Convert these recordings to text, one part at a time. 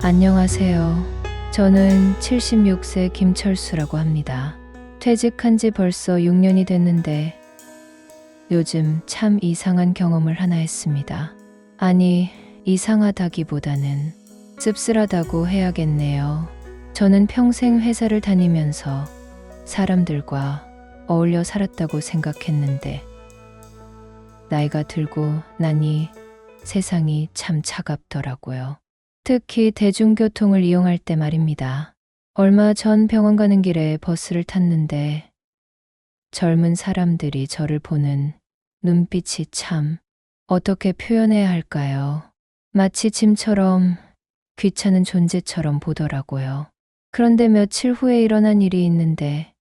안녕하세요. 저는 76세 김철수라고 합니다. 퇴직한 지 벌써 6년이 됐는데 요즘 참 이상한 경험을 하나 했습니다. 아니, 이상하다기보다는 씁쓸하다고 해야겠네요. 저는 평생 회사를 다니면서 사람들과 어울려 살았다고 생각했는데 나이가 들고 나니 세상이 참 차갑더라고요. 특히 대중교통을 이용할 때 말입니다. 얼마 전 병원 가는 길에 버스를 탔는데 젊은 사람들이 저를 보는 눈빛이 참 어떻게 표현해야 할까요? 마치 짐처럼 귀찮은 존재처럼 보더라고요. 그런데 며칠 후에 일어난 일이 있는데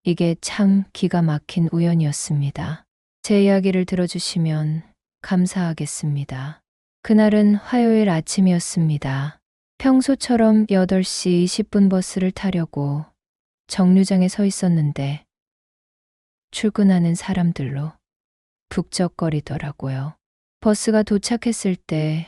이게 참 기가 막힌 우연이었습니다. 제 이야기를 들어주시면 감사하겠습니다. 그날은 화요일 아침이었습니다. 평소처럼 8시 20분 버스를 타려고 정류장에 서 있었는데 출근하는 사람들로 북적거리더라고요. 버스가 도착했을 때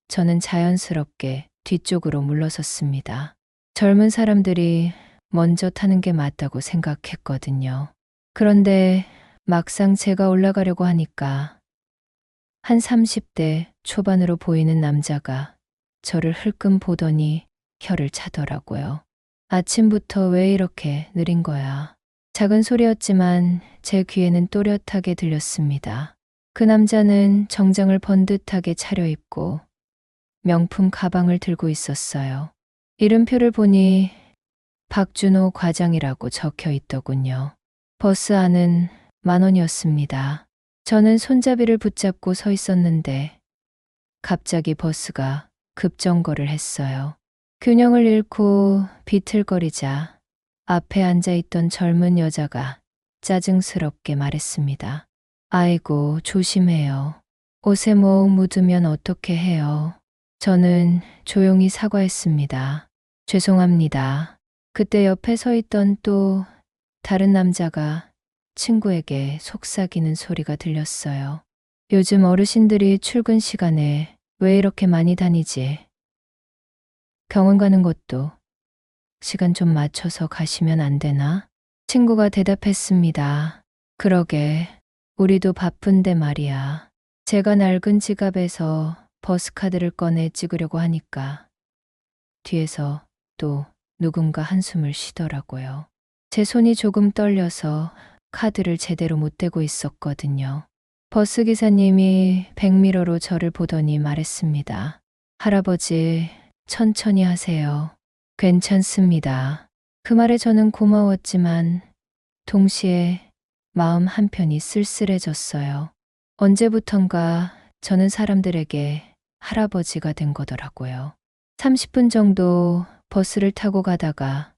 저는 자연스럽게 뒤쪽으로 물러섰습니다. 젊은 사람들이 먼저 타는 게 맞다고 생각했거든요. 그런데 막상 제가 올라가려고 하니까 한 30대 초반으로 보이는 남자가 저를 흘끔 보더니 혀를 차더라고요. 아침부터 왜 이렇게 느린 거야? 작은 소리였지만 제 귀에는 또렷하게 들렸습니다. 그 남자는 정장을 번듯하게 차려입고 명품 가방을 들고 있었어요. 이름표를 보니 박준호 과장이라고 적혀 있더군요. 버스 안은 10,000원이었습니다. 저는 손잡이를 붙잡고 서 있었는데 갑자기 버스가 급정거를 했어요. 균형을 잃고 비틀거리자 앞에 앉아있던 젊은 여자가 짜증스럽게 말했습니다. 아이고, 조심해요. 옷에 뭐 묻으면 어떻게 해요? 저는 조용히 사과했습니다. 죄송합니다. 그때 옆에 서 있던 또 다른 남자가 친구에게 속삭이는 소리가 들렸어요. 요즘 어르신들이 출근 시간에 왜 이렇게 많이 다니지? 병원 가는 것도 시간 좀 맞춰서 가시면 안 되나? 친구가 대답했습니다. 그러게, 우리도 바쁜데 말이야. 제가 낡은 지갑에서 버스카드를 꺼내 찍으려고 하니까 뒤에서 또 누군가 한숨을 쉬더라고요. 제 손이 조금 떨려서 카드를 제대로 못 대고 있었거든요. 버스 기사님이 백미러로 저를 보더니 말했습니다. 할아버지, 천천히 하세요. 괜찮습니다. 그 말에 저는 고마웠지만 동시에 마음 한편이 쓸쓸해졌어요. 언제부턴가 저는 사람들에게 할아버지가 된 거더라고요. 30분 정도 버스를 타고 가다가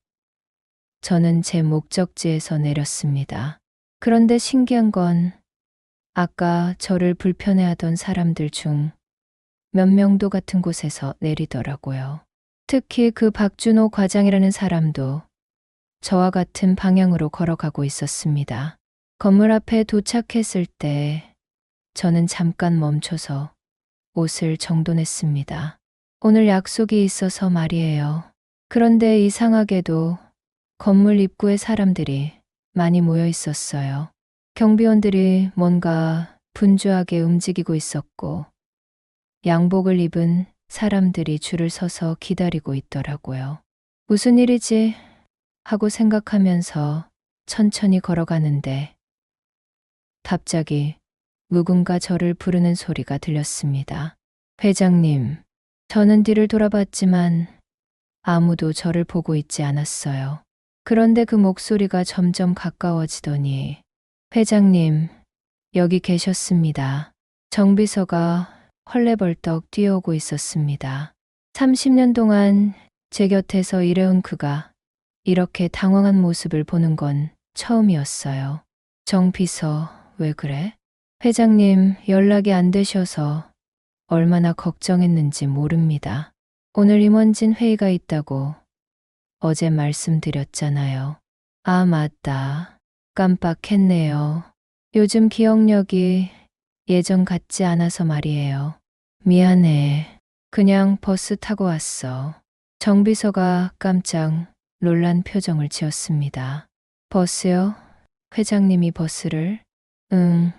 저는 제 목적지에서 내렸습니다. 그런데 신기한 건 아까 저를 불편해하던 사람들 중 몇 명도 같은 곳에서 내리더라고요. 특히 그 박준호 과장이라는 사람도 저와 같은 방향으로 걸어가고 있었습니다. 건물 앞에 도착했을 때 저는 잠깐 멈춰서 옷을 정돈했습니다. 오늘 약속이 있어서 말이에요. 그런데 이상하게도 건물 입구에 사람들이 많이 모여 있었어요. 경비원들이 뭔가 분주하게 움직이고 있었고 양복을 입은 사람들이 줄을 서서 기다리고 있더라고요. 무슨 일이지? 하고 생각하면서 천천히 걸어가는데 갑자기 누군가 저를 부르는 소리가 들렸습니다. 회장님, 저는 뒤를 돌아봤지만 아무도 저를 보고 있지 않았어요. 그런데 그 목소리가 점점 가까워지더니 회장님, 여기 계셨습니다. 정비서가 헐레벌떡 뛰어오고 있었습니다. 30년 동안 제 곁에서 일해온 그가 이렇게 당황한 모습을 보는 건 처음이었어요. 정비서, 왜 그래? 회장님, 연락이 안 되셔서 얼마나 걱정했는지 모릅니다. 오늘 임원진 회의가 있다고 어제 말씀드렸잖아요. 아, 맞다. 깜빡했네요. 요즘 기억력이 예전 같지 않아서 말이에요. 미안해. 그냥 버스 타고 왔어. 정비서가 깜짝 놀란 표정을 지었습니다. 버스요? 회장님이 버스를? 응,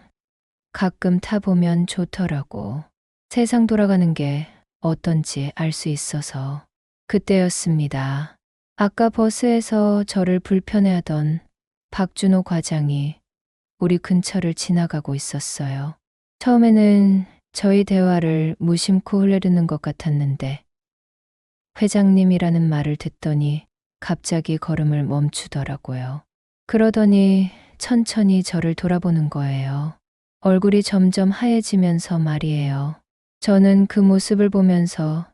가끔 타보면 좋더라고. 세상 돌아가는 게 어떤지 알 수 있어서. 그때였습니다. 아까 버스에서 저를 불편해하던 박준호 과장이 우리 근처를 지나가고 있었어요. 처음에는 저희 대화를 무심코 흘려듣는 것 같았는데 회장님이라는 말을 듣더니 갑자기 걸음을 멈추더라고요. 그러더니 천천히 저를 돌아보는 거예요. 얼굴이 점점 하얘지면서 말이에요. 저는 그 모습을 보면서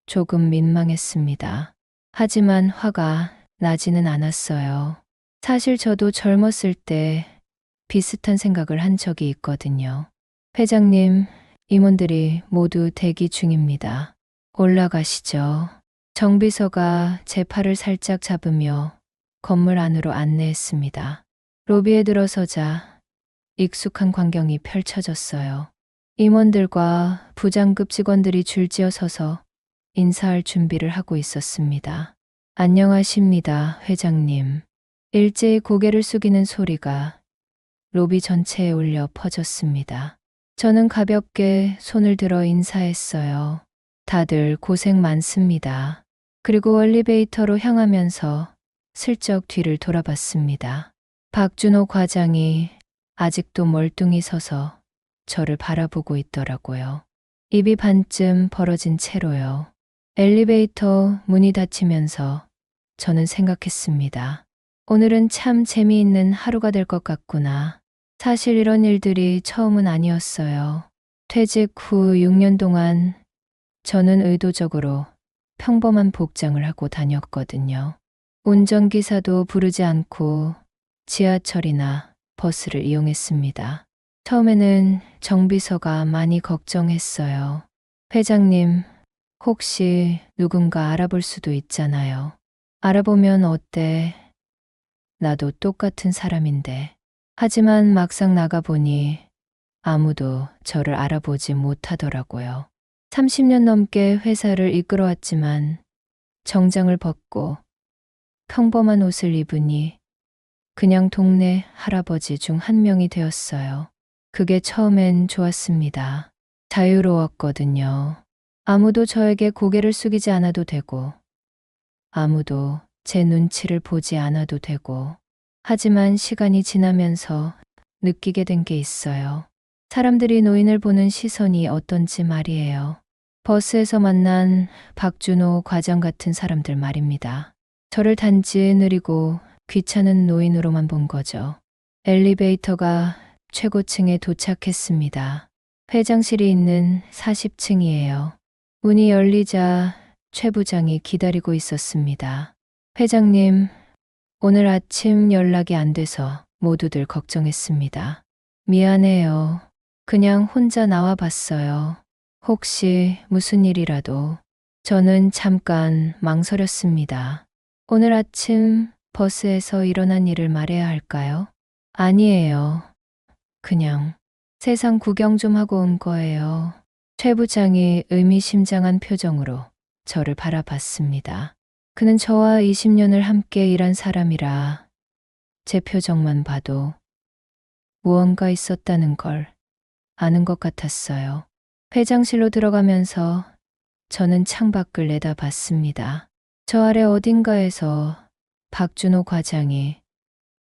조금 민망했습니다. 하지만 화가 나지는 않았어요. 사실 저도 젊었을 때 비슷한 생각을 한 적이 있거든요. 회장님, 임원들이 모두 대기 중입니다. 올라가시죠. 정비서가 제 팔을 살짝 잡으며 건물 안으로 안내했습니다. 로비에 들어서자 익숙한 광경이 펼쳐졌어요. 임원들과 부장급 직원들이 줄지어 서서 인사할 준비를 하고 있었습니다. 안녕하십니다, 회장님. 일제히 고개를 숙이는 소리가 로비 전체에 울려 퍼졌습니다. 저는 가볍게 손을 들어 인사했어요. 다들 고생 많습니다. 그리고 엘리베이터로 향하면서 슬쩍 뒤를 돌아봤습니다. 박준호 과장이 아직도 멀뚱히 서서 저를 바라보고 있더라고요. 입이 반쯤 벌어진 채로요. 엘리베이터 문이 닫히면서 저는 생각했습니다. 오늘은 참 재미있는 하루가 될 것 같구나. 사실 이런 일들이 처음은 아니었어요. 퇴직 후 6년 동안 저는 의도적으로 평범한 복장을 하고 다녔거든요. 운전기사도 부르지 않고 지하철이나 버스를 이용했습니다. 처음에는 정비서가 많이 걱정했어요. 회장님, 혹시 누군가 알아볼 수도 있잖아요. 알아보면 어때? 나도 똑같은 사람인데. 하지만 막상 나가보니 아무도 저를 알아보지 못하더라고요. 30년 넘게 회사를 이끌어왔지만 정장을 벗고 평범한 옷을 입으니 그냥 동네 할아버지 중 한 명이 되었어요. 그게 처음엔 좋았습니다. 자유로웠거든요. 아무도 저에게 고개를 숙이지 않아도 되고, 아무도 제 눈치를 보지 않아도 되고, 하지만 시간이 지나면서 느끼게 된 게 있어요. 사람들이 노인을 보는 시선이 어떤지 말이에요. 버스에서 만난 박준호 과장 같은 사람들 말입니다. 저를 단지 느리고 귀찮은 노인으로만 본 거죠. 엘리베이터가 최고층에 도착했습니다. 회장실이 있는 40층이에요. 문이 열리자 최 부장이 기다리고 있었습니다. 회장님, 오늘 아침 연락이 안 돼서 모두들 걱정했습니다. 미안해요. 그냥 혼자 나와 봤어요. 혹시 무슨 일이라도. 저는 잠깐 망설였습니다. 오늘 아침 버스에서 일어난 일을 말해야 할까요? 아니에요. 그냥 세상 구경 좀 하고 온 거예요. 최 부장이 의미심장한 표정으로 저를 바라봤습니다. 그는 저와 20년을 함께 일한 사람이라 제 표정만 봐도 무언가 있었다는 걸 아는 것 같았어요. 회장실로 들어가면서 저는 창밖을 내다봤습니다. 저 아래 어딘가에서 박준호 과장이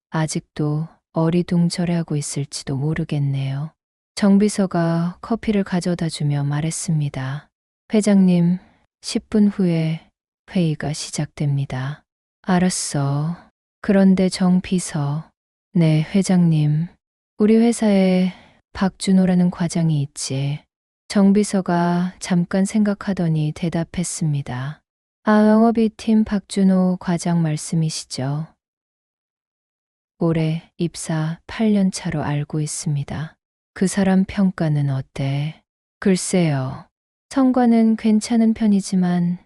아직도 어리둥절해하고 있을지도 모르겠네요. 정비서가 커피를 가져다 주며 말했습니다. 회장님, 10분 후에 회의가 시작됩니다. 알았어. 그런데 정비서. 네, 회장님. 우리 회사에 박준호라는 과장이 있지. 정비서가 잠깐 생각하더니 대답했습니다. 아, 영업이 팀 박준호 과장 말씀이시죠? 올해 입사 8년 차로 알고 있습니다. 그 사람 평가는 어때? 글쎄요. 성과는 괜찮은 편이지만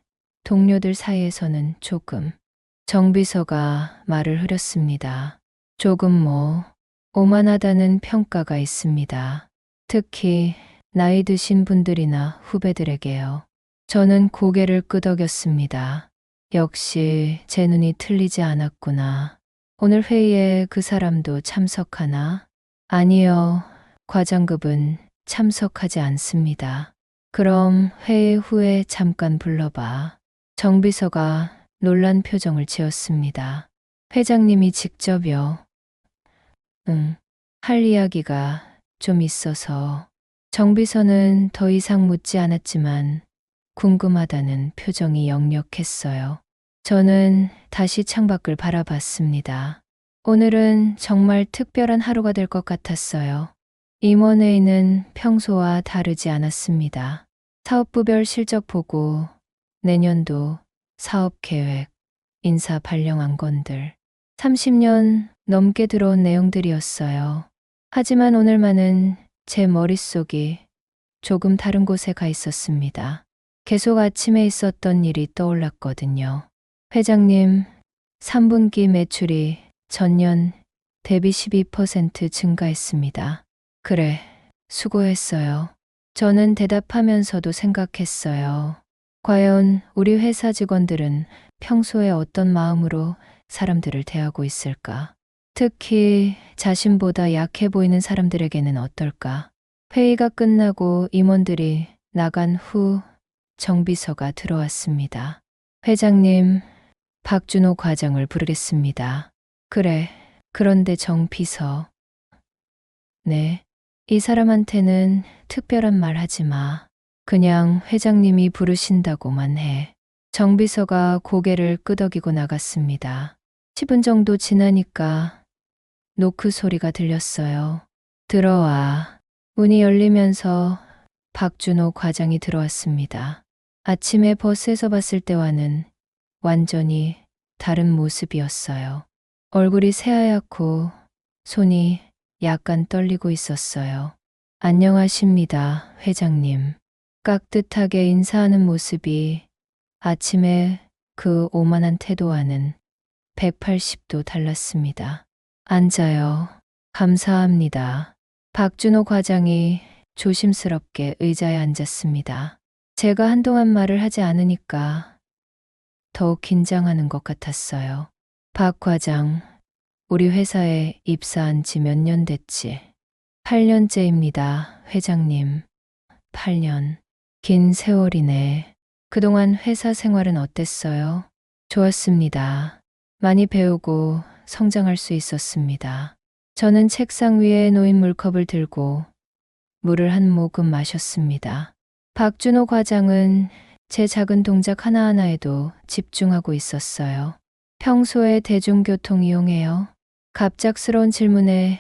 동료들 사이에서는 조금. 정비서가 말을 흐렸습니다. 조금 오만하다는 평가가 있습니다. 특히 나이 드신 분들이나 후배들에게요. 저는 고개를 끄덕였습니다. 역시 제 눈이 틀리지 않았구나. 오늘 회의에 그 사람도 참석하나? 아니요. 과장급은 참석하지 않습니다. 그럼 회의 후에 잠깐 불러봐. 정비서가 놀란 표정을 지었습니다. 회장님이 직접요. 응. 할 이야기가 좀 있어서. 정비서는 더 이상 묻지 않았지만 궁금하다는 표정이 역력했어요. 저는 다시 창밖을 바라봤습니다. 오늘은 정말 특별한 하루가 될 것 같았어요. 임원회의는 평소와 다르지 않았습니다. 사업부별 실적 보고, 내년도 사업 계획, 인사 발령 안건들, 30년 넘게 들어온 내용들이었어요. 하지만 오늘만은 제 머릿속이 조금 다른 곳에 가 있었습니다. 계속 아침에 있었던 일이 떠올랐거든요. 회장님, 3분기 매출이 전년 대비 12% 증가했습니다. 그래, 수고했어요. 저는 대답하면서도 생각했어요. 과연 우리 회사 직원들은 평소에 어떤 마음으로 사람들을 대하고 있을까? 특히 자신보다 약해 보이는 사람들에게는 어떨까? 회의가 끝나고 임원들이 나간 후 정비서가 들어왔습니다. 회장님, 박준호 과장을 부르겠습니다. 그래, 그런데 정비서. 네, 이 사람한테는 특별한 말 하지 마. 그냥 회장님이 부르신다고만 해. 정비서가 고개를 끄덕이고 나갔습니다. 10분 정도 지나니까 노크 소리가 들렸어요. 들어와. 문이 열리면서 박준호 과장이 들어왔습니다. 아침에 버스에서 봤을 때와는 완전히 다른 모습이었어요. 얼굴이 새하얗고 손이 약간 떨리고 있었어요. 안녕하십니다, 회장님. 깍듯하게 인사하는 모습이 아침에 그 오만한 태도와는 180도 달랐습니다. 앉아요. 감사합니다. 박준호 과장이 조심스럽게 의자에 앉았습니다. 제가 한동안 말을 하지 않으니까 더욱 긴장하는 것 같았어요. 박 과장, 우리 회사에 입사한 지 몇 년 됐지? 8년째입니다, 회장님. 8년. 긴 세월이네. 그동안 회사 생활은 어땠어요? 좋았습니다. 많이 배우고 성장할 수 있었습니다. 저는 책상 위에 놓인 물컵을 들고 물을 한 모금 마셨습니다. 박준호 과장은 제 작은 동작 하나하나에도 집중하고 있었어요. 평소에 대중교통 이용해요? 갑작스러운 질문에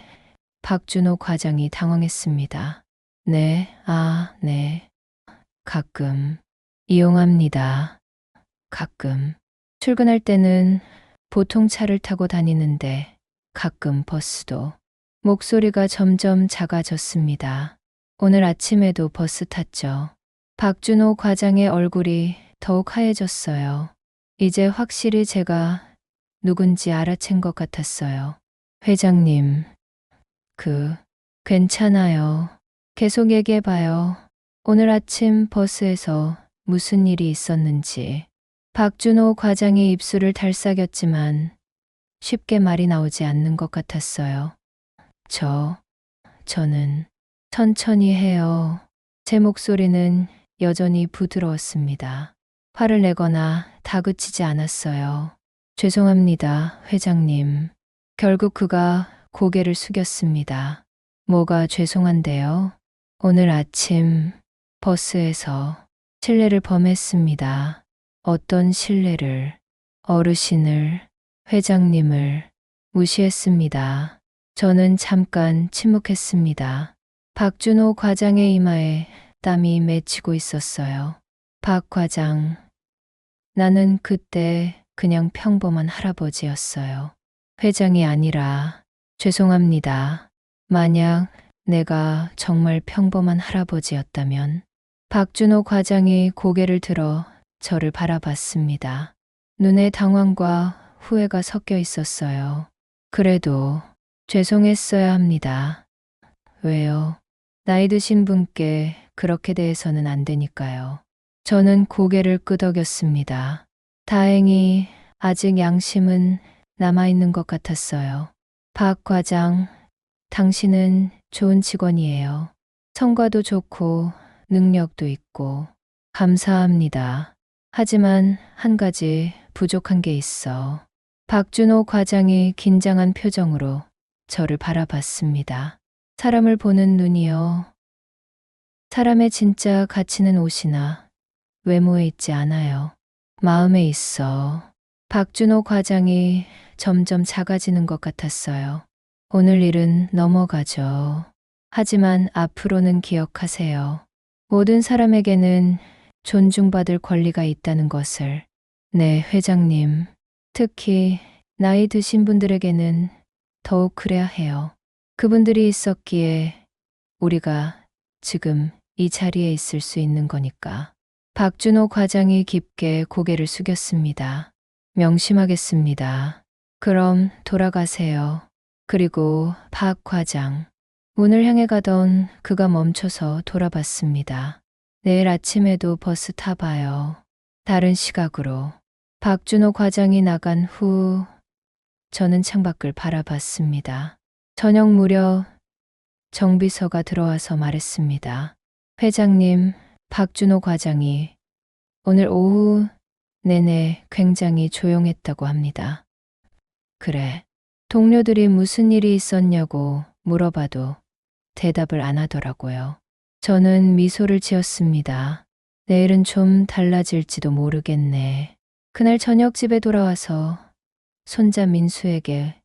박준호 과장이 당황했습니다. 네, 네. 가끔. 이용합니다. 가끔. 출근할 때는 보통 차를 타고 다니는데 가끔 버스도. 목소리가 점점 작아졌습니다. 오늘 아침에도 버스 탔죠. 박준호 과장의 얼굴이 더욱 하얘졌어요. 이제 확실히 제가 누군지 알아챈 것 같았어요. 회장님, 괜찮아요. 계속 얘기해봐요. 오늘 아침 버스에서 무슨 일이 있었는지. 박준호 과장이 입술을 달싹였지만 쉽게 말이 나오지 않는 것 같았어요. 저는 천천히 해요. 제 목소리는 여전히 부드러웠습니다. 화를 내거나 다그치지 않았어요. 죄송합니다, 회장님. 결국 그가 고개를 숙였습니다. 뭐가 죄송한데요? 오늘 아침 버스에서 실례를 범했습니다. 어떤 실례를? 어르신을, 회장님을 무시했습니다. 저는 잠깐 침묵했습니다. 박준호 과장의 이마에 땀이 맺히고 있었어요. 박 과장, 나는 그때 그냥 평범한 할아버지였어요. 회장이 아니라 죄송합니다. 만약 내가 정말 평범한 할아버지였다면. 박준호 과장이 고개를 들어 저를 바라봤습니다. 눈에 당황과 후회가 섞여 있었어요. 그래도 죄송했어야 합니다. 왜요? 나이 드신 분께 그렇게 대해서는 안 되니까요. 저는 고개를 끄덕였습니다. 다행히 아직 양심은 남아있는 것 같았어요. 박 과장, 당신은 좋은 직원이에요. 성과도 좋고 능력도 있고 감사합니다. 하지만 한 가지 부족한 게 있어. 박준호 과장이 긴장한 표정으로 저를 바라봤습니다. 사람을 보는 눈이요. 사람의 진짜 가치는 옷이나 외모에 있지 않아요. 마음에 있어. 박준호 과장이 점점 작아지는 것 같았어요. 오늘 일은 넘어가죠. 하지만 앞으로는 기억하세요. 모든 사람에게는 존중받을 권리가 있다는 것을. 네, 회장님. 특히 나이 드신 분들에게는 더욱 그래야 해요. 그분들이 있었기에 우리가 지금 이 자리에 있을 수 있는 거니까. 박준호 과장이 깊게 고개를 숙였습니다. 명심하겠습니다. 그럼 돌아가세요. 그리고 박 과장. 문을 향해 가던 그가 멈춰서 돌아봤습니다. 내일 아침에도 버스 타봐요. 다른 시각으로. 박준호 과장이 나간 후 저는 창밖을 바라봤습니다. 저녁 무렵 정비서가 들어와서 말했습니다. 회장님, 박준호 과장이 오늘 오후 내내 굉장히 조용했다고 합니다. 그래. 동료들이 무슨 일이 있었냐고 물어봐도 대답을 안 하더라고요. 저는 미소를 지었습니다. 내일은 좀 달라질지도 모르겠네. 그날 저녁 집에 돌아와서 손자 민수에게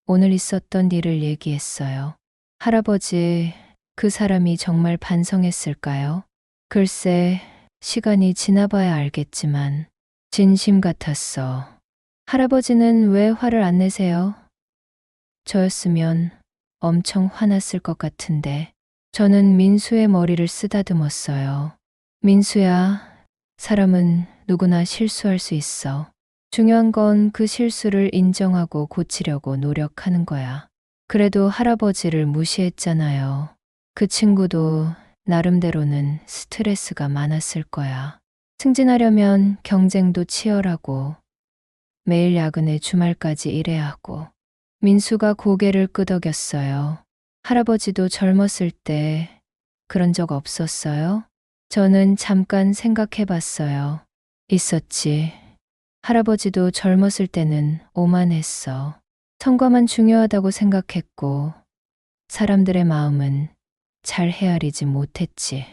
오늘 있었던 일을 얘기했어요. 할아버지, 그 사람이 정말 반성했을까요? 글쎄, 시간이 지나봐야 알겠지만 진심 같았어. 할아버지는 왜 화를 안 내세요? 저였으면 엄청 화났을 것 같은데. 저는 민수의 머리를 쓰다듬었어요. 민수야, 사람은 누구나 실수할 수 있어. 중요한 건 그 실수를 인정하고 고치려고 노력하는 거야. 그래도 할아버지를 무시했잖아요. 그 친구도 나름대로는 스트레스가 많았을 거야. 승진하려면 경쟁도 치열하고 매일 야근에 주말까지 일해야 하고. 민수가 고개를 끄덕였어요. 할아버지도 젊었을 때 그런 적 없었어요? 저는 잠깐 생각해 봤어요. 있었지. 할아버지도 젊었을 때는 오만했어. 성과만 중요하다고 생각했고 사람들의 마음은 잘 헤아리지 못했지.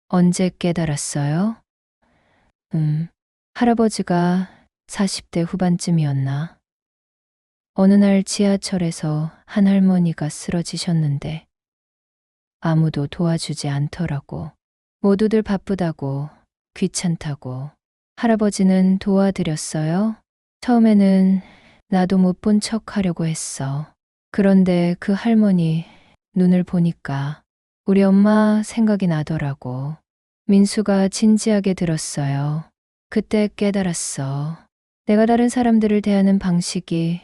언제 깨달았어요? 할아버지가 40대 후반쯤이었나? 어느 날 지하철에서 한 할머니가 쓰러지셨는데 아무도 도와주지 않더라고. 모두들 바쁘다고, 귀찮다고. 할아버지는 도와드렸어요? 처음에는 나도 못 본 척 하려고 했어. 그런데 그 할머니 눈을 보니까 우리 엄마 생각이 나더라고. 민수가 진지하게 들었어요. 그때 깨달았어. 내가 다른 사람들을 대하는 방식이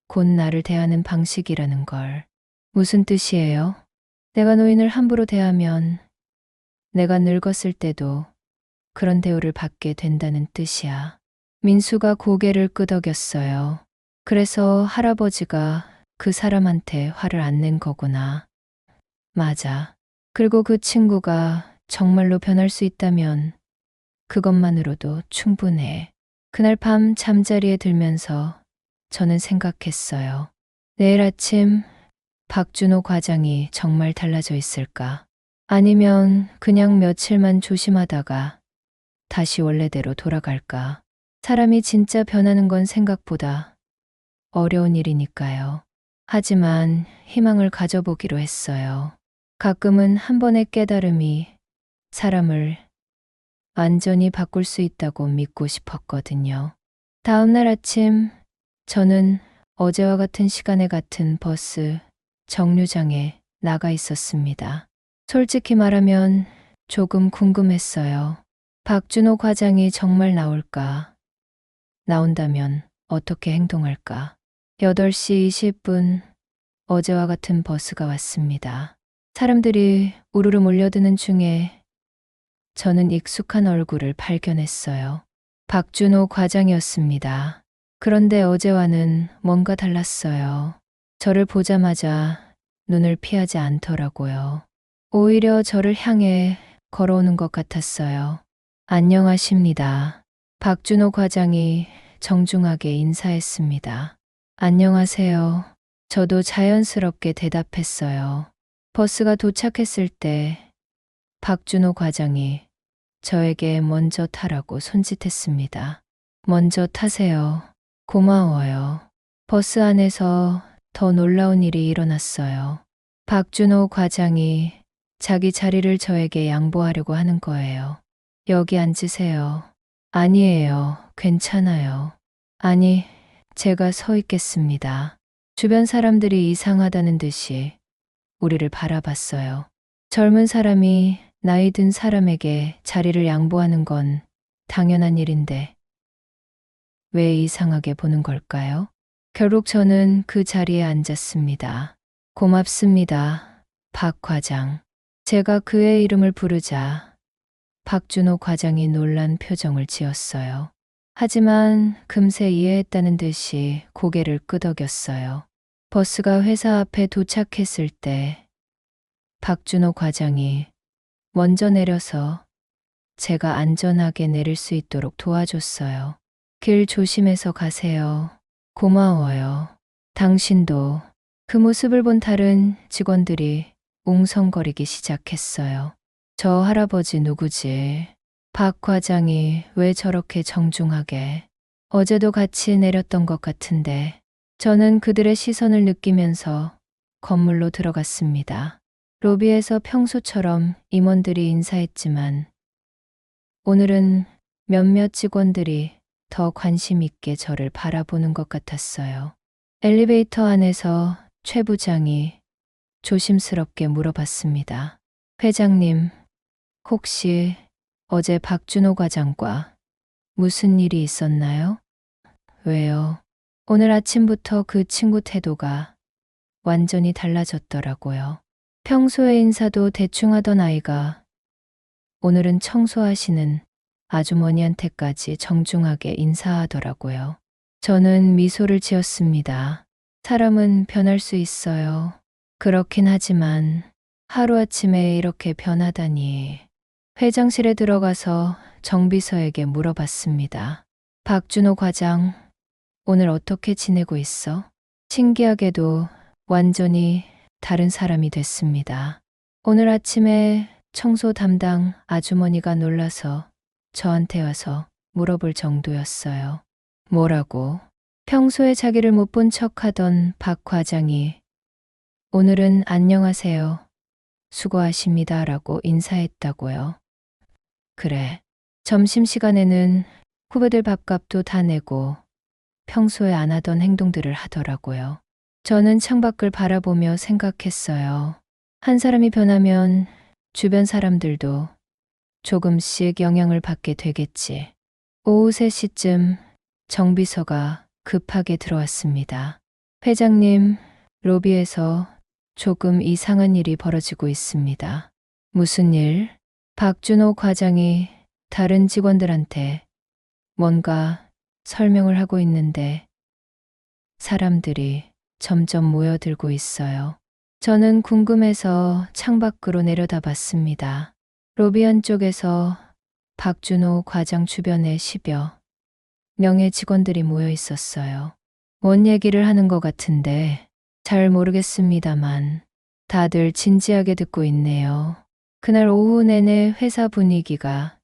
곧 나를 대하는 방식이라는 걸. 무슨 뜻이에요? 내가 노인을 함부로 대하면 내가 늙었을 때도 그런 대우를 받게 된다는 뜻이야. 민수가 고개를 끄덕였어요. 그래서 할아버지가 그 사람한테 화를 안 낸 거구나. 맞아. 그리고 그 친구가 정말로 변할 수 있다면 그것만으로도 충분해. 그날 밤 잠자리에 들면서 저는 생각했어요. 내일 아침 박준호 과장이 정말 달라져 있을까? 아니면 그냥 며칠만 조심하다가 다시 원래대로 돌아갈까? 사람이 진짜 변하는 건 생각보다 어려운 일이니까요. 하지만 희망을 가져보기로 했어요. 가끔은 한 번의 깨달음이 사람을 완전히 바꿀 수 있다고 믿고 싶었거든요. 다음 날 아침 저는 어제와 같은 시간에 같은 버스 정류장에 나가 있었습니다. 솔직히 말하면 조금 궁금했어요. 박준호 과장이 정말 나올까? 나온다면 어떻게 행동할까? 8시 20분 어제와 같은 버스가 왔습니다. 사람들이 우르르 몰려드는 중에 저는 익숙한 얼굴을 발견했어요. 박준호 과장이었습니다. 그런데 어제와는 뭔가 달랐어요. 저를 보자마자 눈을 피하지 않더라고요. 오히려 저를 향해 걸어오는 것 같았어요. 안녕하십니다. 박준호 과장이 정중하게 인사했습니다. 안녕하세요. 저도 자연스럽게 대답했어요. 버스가 도착했을 때 박준호 과장이 저에게 먼저 타라고 손짓했습니다. 먼저 타세요. 고마워요. 버스 안에서 더 놀라운 일이 일어났어요. 박준호 과장이 자기 자리를 저에게 양보하려고 하는 거예요. 여기 앉으세요. 아니에요. 괜찮아요. 아니, 제가 서 있겠습니다. 주변 사람들이 이상하다는 듯이 우리를 바라봤어요. 젊은 사람이 나이 든 사람에게 자리를 양보하는 건 당연한 일인데 왜 이상하게 보는 걸까요? 결국 저는 그 자리에 앉았습니다. 고맙습니다. 박 과장. 제가 그의 이름을 부르자 박준호 과장이 놀란 표정을 지었어요. 하지만 금세 이해했다는 듯이 고개를 끄덕였어요. 버스가 회사 앞에 도착했을 때 박준호 과장이 먼저 내려서 제가 안전하게 내릴 수 있도록 도와줬어요. 길 조심해서 가세요. 고마워요. 당신도. 그 모습을 본 다른 직원들이 웅성거리기 시작했어요. 저 할아버지 누구지? 박 과장이 왜 저렇게 정중하게? 어제도 같이 내렸던 것 같은데. 저는 그들의 시선을 느끼면서 건물로 들어갔습니다. 로비에서 평소처럼 임원들이 인사했지만 오늘은 몇몇 직원들이 더 관심 있게 저를 바라보는 것 같았어요. 엘리베이터 안에서 최 부장이 조심스럽게 물어봤습니다. 회장님, 혹시 어제 박준호 과장과 무슨 일이 있었나요? 왜요? 오늘 아침부터 그 친구 태도가 완전히 달라졌더라고요. 평소에 인사도 대충 하던 아이가 오늘은 청소하시는 아주머니한테까지 정중하게 인사하더라고요. 저는 미소를 지었습니다. 사람은 변할 수 있어요. 그렇긴 하지만 하루아침에 이렇게 변하다니. 회장실에 들어가서 정비서에게 물어봤습니다. 박준호 과장, 오늘 어떻게 지내고 있어? 신기하게도 완전히 다른 사람이 됐습니다. 오늘 아침에 청소 담당 아주머니가 놀라서 저한테 와서 물어볼 정도였어요. 뭐라고? 평소에 자기를 못 본 척하던 박 과장이 오늘은 안녕하세요. 수고하십니다. 라고 인사했다고요. 그래. 점심시간에는 후배들 밥값도 다 내고 평소에 안 하던 행동들을 하더라고요. 저는 창밖을 바라보며 생각했어요. 한 사람이 변하면 주변 사람들도 조금씩 영향을 받게 되겠지. 오후 3시쯤 정비서가 급하게 들어왔습니다. 회장님, 로비에서 조금 이상한 일이 벌어지고 있습니다. 무슨 일? 박준호 과장이 다른 직원들한테 뭔가 설명을 하고 있는데 사람들이 점점 모여들고 있어요. 저는 궁금해서 창밖으로 내려다봤습니다. 로비 한쪽에서 박준호 과장 주변에 10여 명의 직원들이 모여 있었어요. 뭔 얘기를 하는 것 같은데 잘 모르겠습니다만 다들 진지하게 듣고 있네요. 그날 오후 내내 회사 분위기가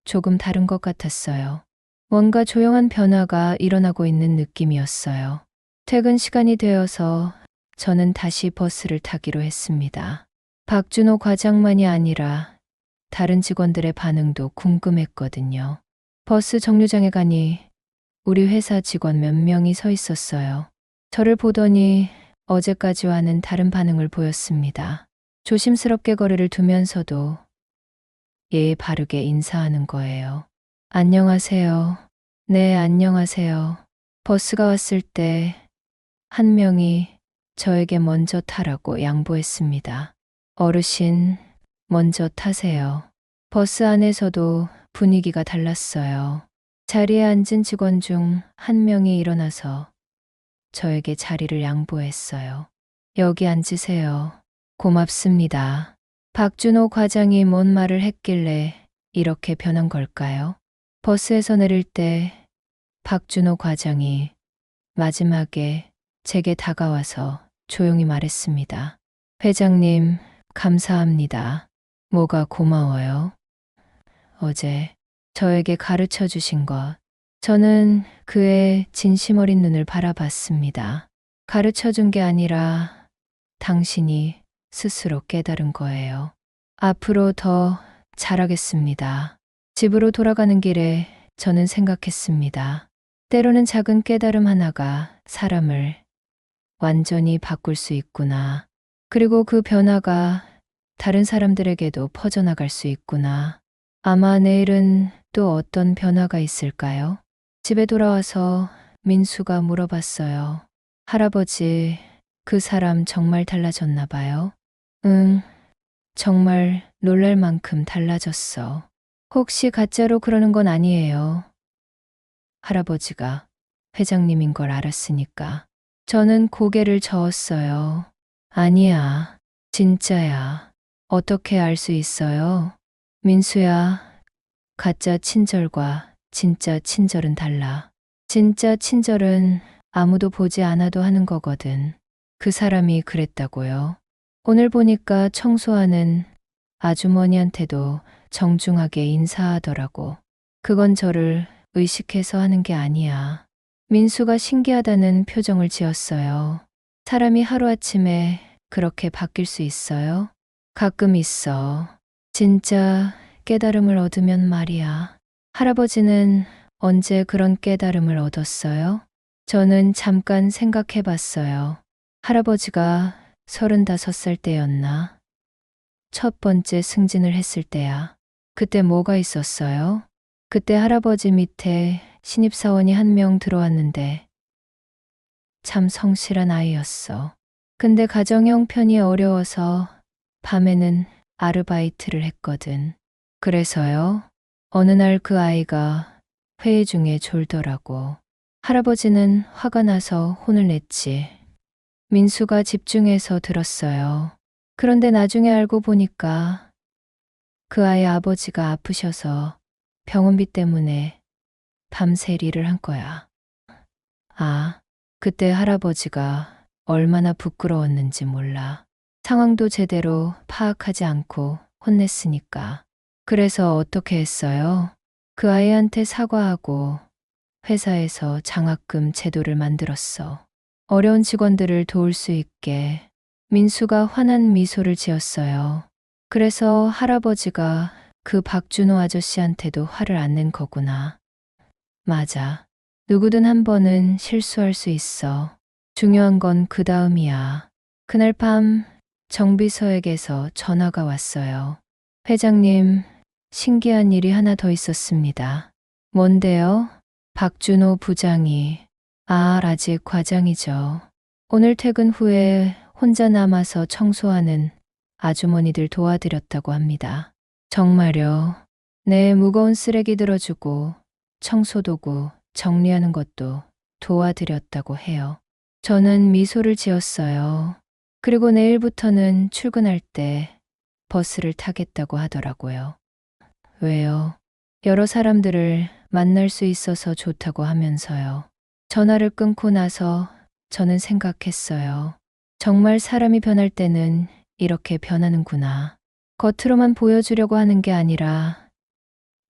조금 다른 것 같았어요. 뭔가 조용한 변화가 일어나고 있는 느낌이었어요. 퇴근 시간이 되어서 저는 다시 버스를 타기로 했습니다. 박준호 과장만이 아니라 다른 직원들의 반응도 궁금했거든요. 버스 정류장에 가니 우리 회사 직원 몇 명이 서 있었어요. 저를 보더니 어제까지와는 다른 반응을 보였습니다. 조심스럽게 거리를 두면서도 예의 바르게 인사하는 거예요. 안녕하세요. 네, 안녕하세요. 버스가 왔을 때 한 명이 저에게 먼저 타라고 양보했습니다. 어르신, 먼저 타세요. 버스 안에서도 분위기가 달랐어요. 자리에 앉은 직원 중 한 명이 일어나서 저에게 자리를 양보했어요. 여기 앉으세요. 고맙습니다. 박준호 과장이 뭔 말을 했길래 이렇게 변한 걸까요? 버스에서 내릴 때 박준호 과장이 마지막에 제게 다가와서 조용히 말했습니다. 회장님, 감사합니다. 뭐가 고마워요? 어제 저에게 가르쳐 주신 것. 저는 그의 진심 어린 눈을 바라봤습니다. 가르쳐 준 게 아니라 당신이 스스로 깨달은 거예요. 앞으로 더 잘하겠습니다. 집으로 돌아가는 길에 저는 생각했습니다. 때로는 작은 깨달음 하나가 사람을 완전히 바꿀 수 있구나. 그리고 그 변화가 다른 사람들에게도 퍼져나갈 수 있구나. 아마 내일은 또 어떤 변화가 있을까요? 집에 돌아와서 민수가 물어봤어요. 할아버지, 그 사람 정말 달라졌나 봐요? 응, 정말 놀랄 만큼 달라졌어. 혹시 가짜로 그러는 건 아니에요. 할아버지가 회장님인 걸 알았으니까. 저는 고개를 저었어요. 아니야, 진짜야. 어떻게 알 수 있어요? 민수야, 가짜 친절과 진짜 친절은 달라. 진짜 친절은 아무도 보지 않아도 하는 거거든. 그 사람이 그랬다고요. 오늘 보니까 청소하는 아주머니한테도 정중하게 인사하더라고. 그건 저를 의식해서 하는 게 아니야. 민수가 신기하다는 표정을 지었어요. 사람이 하루아침에 그렇게 바뀔 수 있어요? 가끔 있어. 진짜 깨달음을 얻으면 말이야. 할아버지는 언제 그런 깨달음을 얻었어요? 저는 잠깐 생각해 봤어요. 할아버지가 35살 때였나? 첫 번째 승진을 했을 때야. 그때 뭐가 있었어요? 그때 할아버지 밑에 신입사원이 한 명 들어왔는데 참 성실한 아이였어. 근데 가정 형편이 어려워서 밤에는 아르바이트를 했거든. 그래서요, 어느 날 그 아이가 회의 중에 졸더라고. 할아버지는 화가 나서 혼을 냈지. 민수가 집중해서 들었어요. 그런데 나중에 알고 보니까 그 아이 아버지가 아프셔서 병원비 때문에 밤새 일을 한 거야. 아, 그때 할아버지가 얼마나 부끄러웠는지 몰라. 상황도 제대로 파악하지 않고 혼냈으니까. 그래서 어떻게 했어요? 그 아이한테 사과하고 회사에서 장학금 제도를 만들었어. 어려운 직원들을 도울 수 있게. 민수가 환한 미소를 지었어요. 그래서 할아버지가 그 박준호 아저씨한테도 화를 안 낸 거구나. 맞아. 누구든 한 번은 실수할 수 있어. 중요한 건 그 다음이야. 그날 밤 정비서에게서 전화가 왔어요. 회장님, 신기한 일이 하나 더 있었습니다. 뭔데요? 박준호 부장이. 아직 과장이죠. 오늘 퇴근 후에 혼자 남아서 청소하는 아주머니들 도와드렸다고 합니다. 정말요? 네, 무거운 쓰레기 들어주고 청소도구 정리하는 것도 도와드렸다고 해요. 저는 미소를 지었어요. 그리고 내일부터는 출근할 때 버스를 타겠다고 하더라고요. 왜요? 여러 사람들을 만날 수 있어서 좋다고 하면서요. 전화를 끊고 나서 저는 생각했어요. 정말 사람이 변할 때는 이렇게 변하는구나. 겉으로만 보여주려고 하는 게 아니라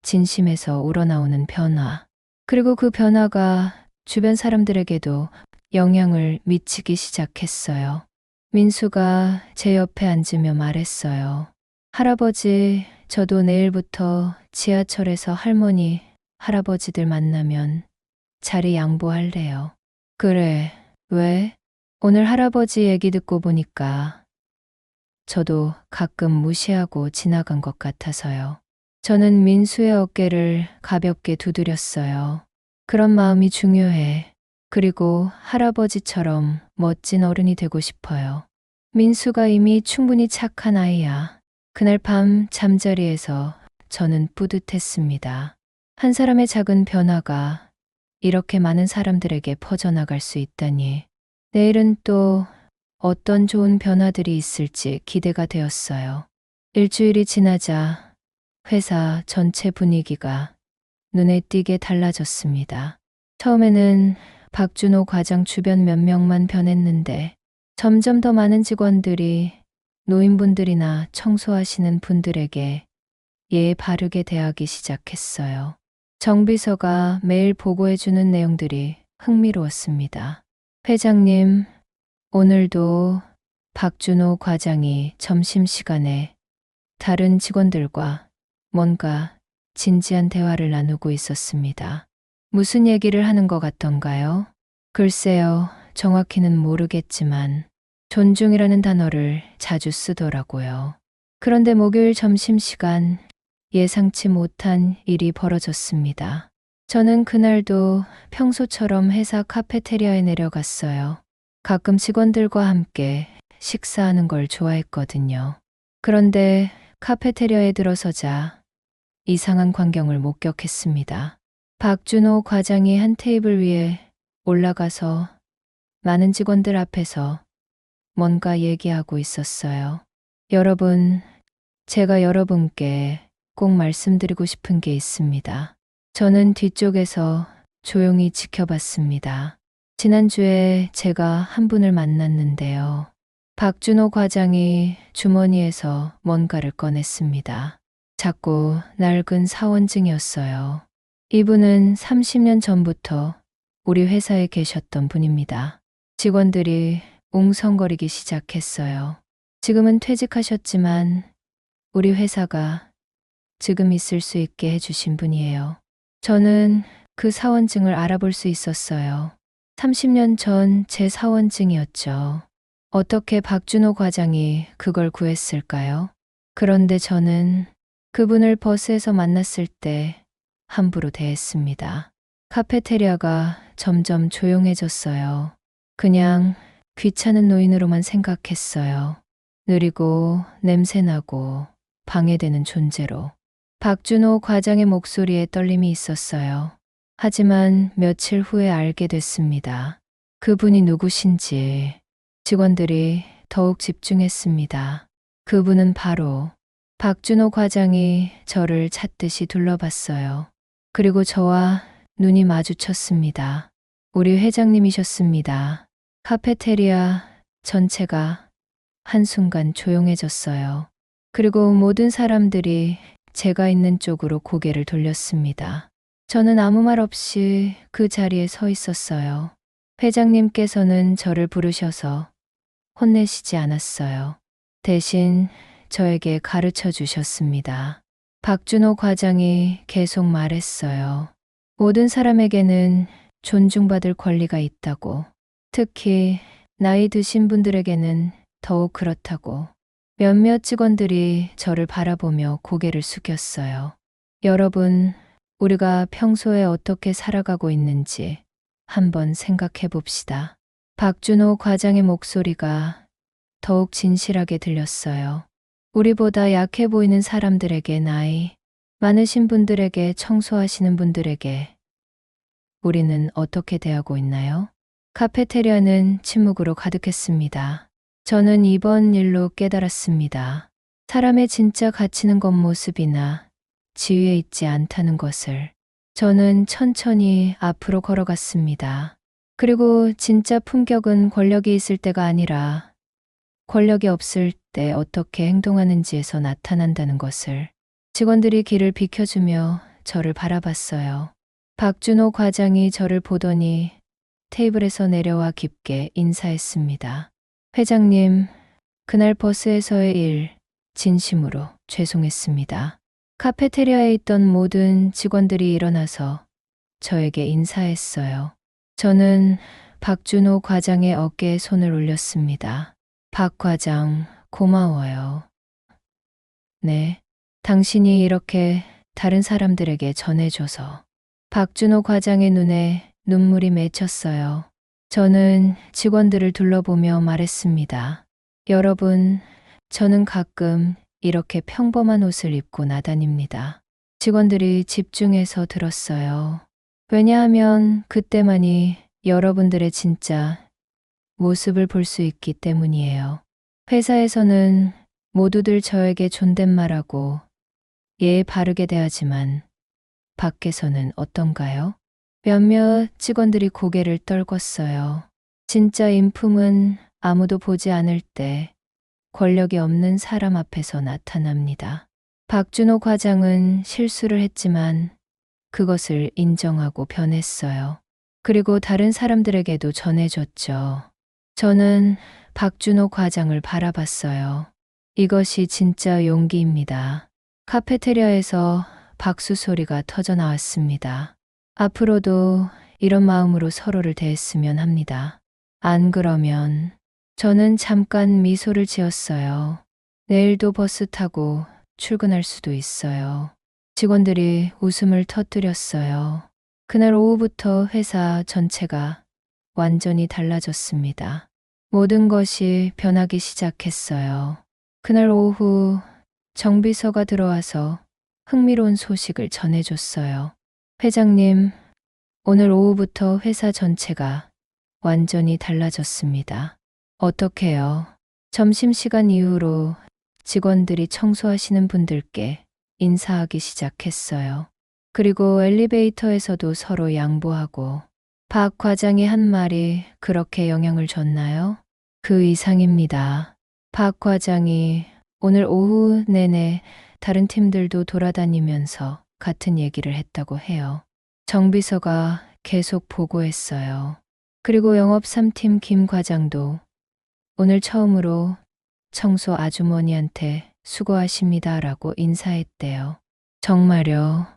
진심에서 우러나오는 변화. 그리고 그 변화가 주변 사람들에게도 영향을 미치기 시작했어요. 민수가 제 옆에 앉으며 말했어요. 할아버지, 저도 내일부터 지하철에서 할머니, 할아버지들 만나면 자리 양보할래요. 그래, 왜? 오늘 할아버지 얘기 듣고 보니까 저도 가끔 무시하고 지나간 것 같아서요. 저는 민수의 어깨를 가볍게 두드렸어요. 그런 마음이 중요해. 그리고 할아버지처럼 멋진 어른이 되고 싶어요. 민수가 이미 충분히 착한 아이야. 그날 밤 잠자리에서 저는 뿌듯했습니다. 한 사람의 작은 변화가 이렇게 많은 사람들에게 퍼져나갈 수 있다니. 내일은 또 어떤 좋은 변화들이 있을지 기대가 되었어요. 일주일이 지나자 회사 전체 분위기가 눈에 띄게 달라졌습니다. 처음에는 박준호 과장 주변 몇 명만 변했는데 점점 더 많은 직원들이 노인분들이나 청소하시는 분들에게 예의 바르게 대하기 시작했어요. 정비서가 매일 보고해주는 내용들이 흥미로웠습니다. 회장님, 오늘도 박준호 과장이 점심시간에 다른 직원들과 뭔가 진지한 대화를 나누고 있었습니다. 무슨 얘기를 하는 것 같던가요? 글쎄요, 정확히는 모르겠지만 존중이라는 단어를 자주 쓰더라고요. 그런데 목요일 점심시간 예상치 못한 일이 벌어졌습니다. 저는 그날도 평소처럼 회사 카페테리아에 내려갔어요. 가끔 직원들과 함께 식사하는 걸 좋아했거든요. 그런데 카페테리아에 들어서자 이상한 광경을 목격했습니다. 박준호 과장이 한 테이블 위에 올라가서 많은 직원들 앞에서 뭔가 얘기하고 있었어요. 여러분, 제가 여러분께 꼭 말씀드리고 싶은 게 있습니다. 저는 뒤쪽에서 조용히 지켜봤습니다. 지난주에 제가 한 분을 만났는데요. 박준호 과장이 주머니에서 뭔가를 꺼냈습니다. 작고 낡은 사원증이었어요. 이분은 30년 전부터 우리 회사에 계셨던 분입니다. 직원들이 웅성거리기 시작했어요. 지금은 퇴직하셨지만 우리 회사가 지금 있을 수 있게 해주신 분이에요. 저는 그 사원증을 알아볼 수 있었어요. 30년 전 제 사원증이었죠. 어떻게 박준호 과장이 그걸 구했을까요? 그런데 저는 그분을 버스에서 만났을 때 함부로 대했습니다. 카페테리아가 점점 조용해졌어요. 그냥 귀찮은 노인으로만 생각했어요. 느리고 냄새나고 방해되는 존재로. 박준호 과장의 목소리에 떨림이 있었어요. 하지만 며칠 후에 알게 됐습니다. 그분이 누구신지. 직원들이 더욱 집중했습니다. 그분은 바로 박준호 과장이 저를 찾듯이 둘러봤어요. 그리고 저와 눈이 마주쳤습니다. 우리 회장님이셨습니다. 카페테리아 전체가 한순간 조용해졌어요. 그리고 모든 사람들이 제가 있는 쪽으로 고개를 돌렸습니다. 저는 아무 말 없이 그 자리에 서 있었어요. 회장님께서는 저를 부르셔서 혼내시지 않았어요. 대신 저에게 가르쳐 주셨습니다. 박준호 과장이 계속 말했어요. 모든 사람에게는 존중받을 권리가 있다고. 특히 나이 드신 분들에게는 더욱 그렇다고. 몇몇 직원들이 저를 바라보며 고개를 숙였어요. 여러분, 우리가 평소에 어떻게 살아가고 있는지 한번 생각해 봅시다. 박준호 과장의 목소리가 더욱 진실하게 들렸어요. 우리보다 약해 보이는 사람들에게, 나이 많으신 분들에게, 청소하시는 분들에게 우리는 어떻게 대하고 있나요? 카페테리아는 침묵으로 가득했습니다. 저는 이번 일로 깨달았습니다. 사람의 진짜 가치는 겉모습이나 지위에 있지 않다는 것을. 저는 천천히 앞으로 걸어갔습니다. 그리고 진짜 품격은 권력이 있을 때가 아니라 권력이 없을 때 어떻게 행동하는지에서 나타난다는 것을. 직원들이 길을 비켜주며 저를 바라봤어요. 박준호 과장이 저를 보더니 테이블에서 내려와 깊게 인사했습니다. 회장님, 그날 버스에서의 일 진심으로 죄송했습니다. 카페테리아에 있던 모든 직원들이 일어나서 저에게 인사했어요. 저는 박준호 과장의 어깨에 손을 올렸습니다. 박 과장, 고마워요. 네, 당신이 이렇게 다른 사람들에게 전해줘서. 박준호 과장의 눈에 눈물이 맺혔어요. 저는 직원들을 둘러보며 말했습니다. 여러분, 저는 가끔 이렇게 평범한 옷을 입고 나다닙니다. 직원들이 집중해서 들었어요. 왜냐하면 그때만이 여러분들의 진짜 모습을 볼 수 있기 때문이에요. 회사에서는 모두들 저에게 존댓말하고 예의 바르게 대하지만 밖에서는 어떤가요? 몇몇 직원들이 고개를 떨궜어요. 진짜 인품은 아무도 보지 않을 때 권력이 없는 사람 앞에서 나타납니다. 박준호 과장은 실수를 했지만 그것을 인정하고 변했어요. 그리고 다른 사람들에게도 전해줬죠. 저는 박준호 과장을 바라봤어요. 이것이 진짜 용기입니다. 카페테리아에서 박수 소리가 터져 나왔습니다. 앞으로도 이런 마음으로 서로를 대했으면 합니다. 안 그러면 저는 잠깐 미소를 지었어요. 내일도 버스 타고 출근할 수도 있어요. 직원들이 웃음을 터뜨렸어요. 그날 오후부터 회사 전체가 완전히 달라졌습니다. 모든 것이 변하기 시작했어요. 그날 오후 정비서가 들어와서 흥미로운 소식을 전해줬어요. 회장님, 오늘 오후부터 회사 전체가 완전히 달라졌습니다. 어떻게요? 점심시간 이후로 직원들이 청소하시는 분들께 인사하기 시작했어요. 그리고 엘리베이터에서도 서로 양보하고 박 과장의 한 말이 그렇게 영향을 줬나요? 그 이상입니다. 박 과장이 오늘 오후 내내 다른 팀들도 돌아다니면서 같은 얘기를 했다고 해요. 정비서가 계속 보고했어요. 그리고 영업 3팀 김 과장도 오늘 처음으로 청소 아주머니한테 수고하십니다라고 인사했대요. 정말요?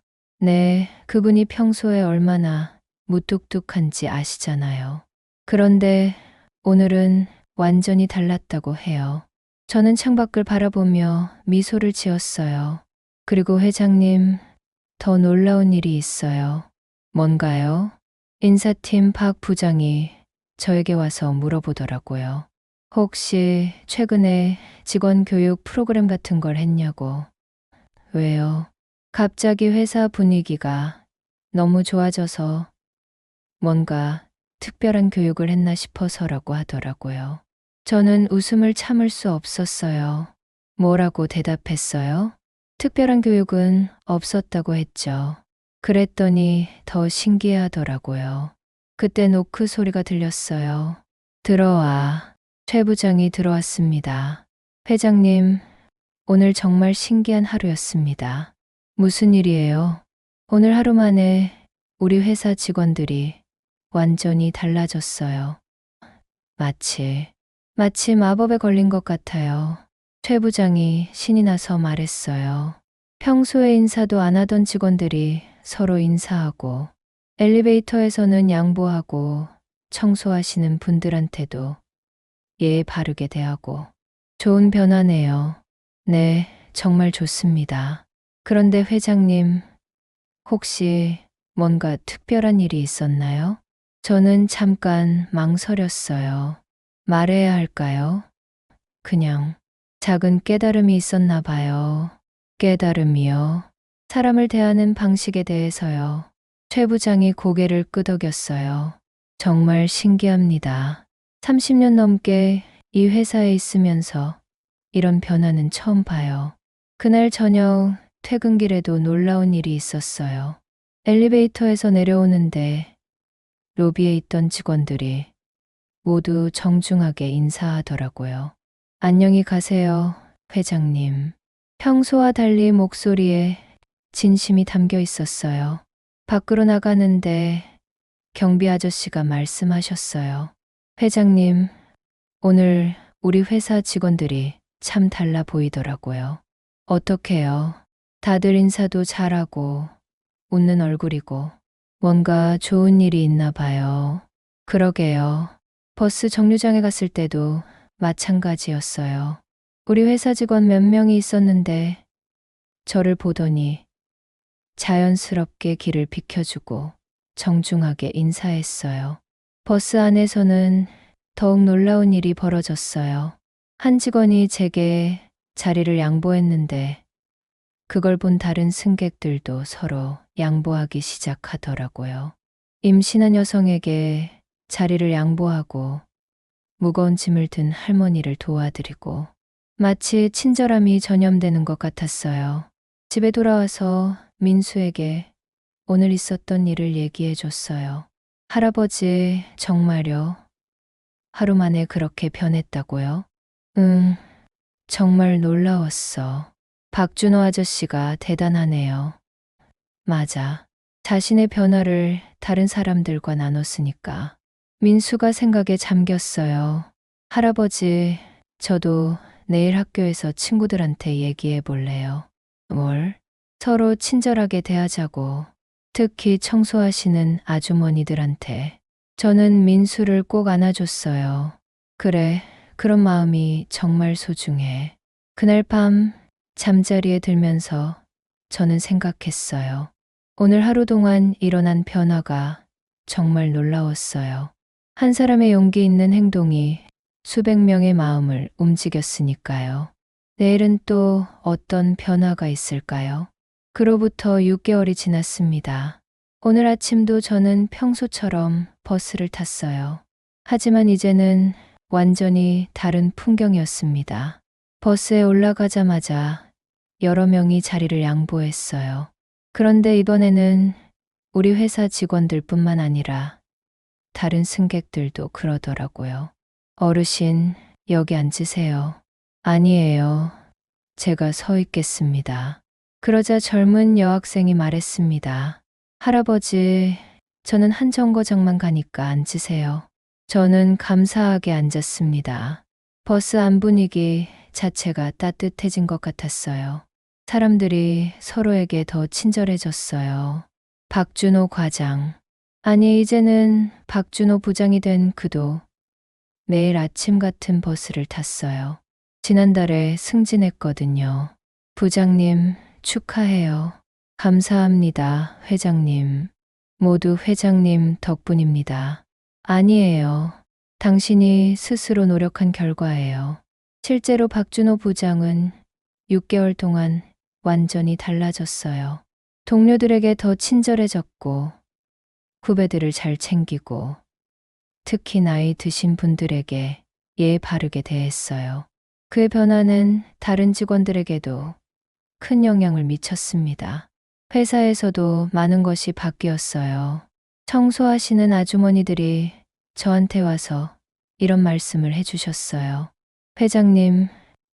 네, 그분이 평소에 얼마나 무뚝뚝한지 아시잖아요. 그런데 오늘은 완전히 달랐다고 해요. 저는 창밖을 바라보며 미소를 지었어요. 그리고 회장님, 더 놀라운 일이 있어요. 뭔가요? 인사팀 박 부장이 저에게 와서 물어보더라고요. 혹시 최근에 직원 교육 프로그램 같은 걸 했냐고. 왜요? 갑자기 회사 분위기가 너무 좋아져서 뭔가 특별한 교육을 했나 싶어서라고 하더라고요. 저는 웃음을 참을 수 없었어요. 뭐라고 대답했어요? 특별한 교육은 없었다고 했죠. 그랬더니 더 신기해하더라고요. 그때 노크 소리가 들렸어요. 들어와. 최 부장이 들어왔습니다. 회장님, 오늘 정말 신기한 하루였습니다. 무슨 일이에요? 오늘 하루 만에 우리 회사 직원들이 완전히 달라졌어요. 마치 마법에 걸린 것 같아요. 최 부장이 신이 나서 말했어요. 평소에 인사도 안 하던 직원들이 서로 인사하고, 엘리베이터에서는 양보하고, 청소하시는 분들한테도 예의 바르게 대하고, 좋은 변화네요. 네, 정말 좋습니다. 그런데 회장님, 혹시 뭔가 특별한 일이 있었나요? 저는 잠깐 망설였어요. 말해야 할까요? 그냥 작은 깨달음이 있었나 봐요. 깨달음이요. 사람을 대하는 방식에 대해서요. 최 부장이 고개를 끄덕였어요. 정말 신기합니다. 30년 넘게 이 회사에 있으면서 이런 변화는 처음 봐요. 그날 저녁 퇴근길에도 놀라운 일이 있었어요. 엘리베이터에서 내려오는데 로비에 있던 직원들이 모두 정중하게 인사하더라고요. 안녕히 가세요, 회장님. 평소와 달리 목소리에 진심이 담겨 있었어요. 밖으로 나가는데 경비 아저씨가 말씀하셨어요. 회장님, 오늘 우리 회사 직원들이 참 달라 보이더라고요. 어떡해요? 다들 인사도 잘하고 웃는 얼굴이고 뭔가 좋은 일이 있나 봐요. 그러게요. 버스 정류장에 갔을 때도 마찬가지였어요. 우리 회사 직원 몇 명이 있었는데 저를 보더니 자연스럽게 길을 비켜주고 정중하게 인사했어요. 버스 안에서는 더욱 놀라운 일이 벌어졌어요. 한 직원이 제게 자리를 양보했는데 그걸 본 다른 승객들도 서로 양보하기 시작하더라고요. 임신한 여성에게 자리를 양보하고 무거운 짐을 든 할머니를 도와드리고 마치 친절함이 전염되는 것 같았어요. 집에 돌아와서 민수에게 오늘 있었던 일을 얘기해 줬어요. 할아버지, 정말요? 하루 만에 그렇게 변했다고요? 응, 정말 놀라웠어. 박준호 아저씨가 대단하네요. 맞아. 자신의 변화를 다른 사람들과 나눴으니까. 민수가 생각에 잠겼어요. 할아버지, 저도 내일 학교에서 친구들한테 얘기해 볼래요. 뭘? 서로 친절하게 대하자고. 특히 청소하시는 아주머니들한테. 저는 민수를 꼭 안아줬어요. 그래, 그런 마음이 정말 소중해. 그날 밤 잠자리에 들면서 저는 생각했어요. 오늘 하루 동안 일어난 변화가 정말 놀라웠어요. 한 사람의 용기 있는 행동이 수백 명의 마음을 움직였으니까요. 내일은 또 어떤 변화가 있을까요? 그로부터 6개월이 지났습니다. 오늘 아침도 저는 평소처럼 버스를 탔어요. 하지만 이제는 완전히 다른 풍경이었습니다. 버스에 올라가자마자 여러 명이 자리를 양보했어요. 그런데 이번에는 우리 회사 직원들뿐만 아니라 다른 승객들도 그러더라고요. 어르신, 여기 앉으세요. 아니에요. 제가 서 있겠습니다. 그러자 젊은 여학생이 말했습니다. 할아버지, 저는 한 정거장만 가니까 앉으세요. 저는 감사하게 앉았습니다. 버스 안 분위기 자체가 따뜻해진 것 같았어요. 사람들이 서로에게 더 친절해졌어요. 박준호 과장. 아니, 이제는 박준호 부장이 된 그도 매일 아침 같은 버스를 탔어요. 지난달에 승진했거든요. 부장님, 축하해요. 감사합니다, 회장님. 모두 회장님 덕분입니다. 아니에요. 당신이 스스로 노력한 결과예요. 실제로 박준호 부장은 6개월 동안 완전히 달라졌어요. 동료들에게 더 친절해졌고, 후배들을 잘 챙기고, 특히 나이 드신 분들에게 예의 바르게 대했어요. 그의 변화는 다른 직원들에게도 큰 영향을 미쳤습니다. 회사에서도 많은 것이 바뀌었어요. 청소하시는 아주머니들이 저한테 와서 이런 말씀을 해주셨어요. 회장님,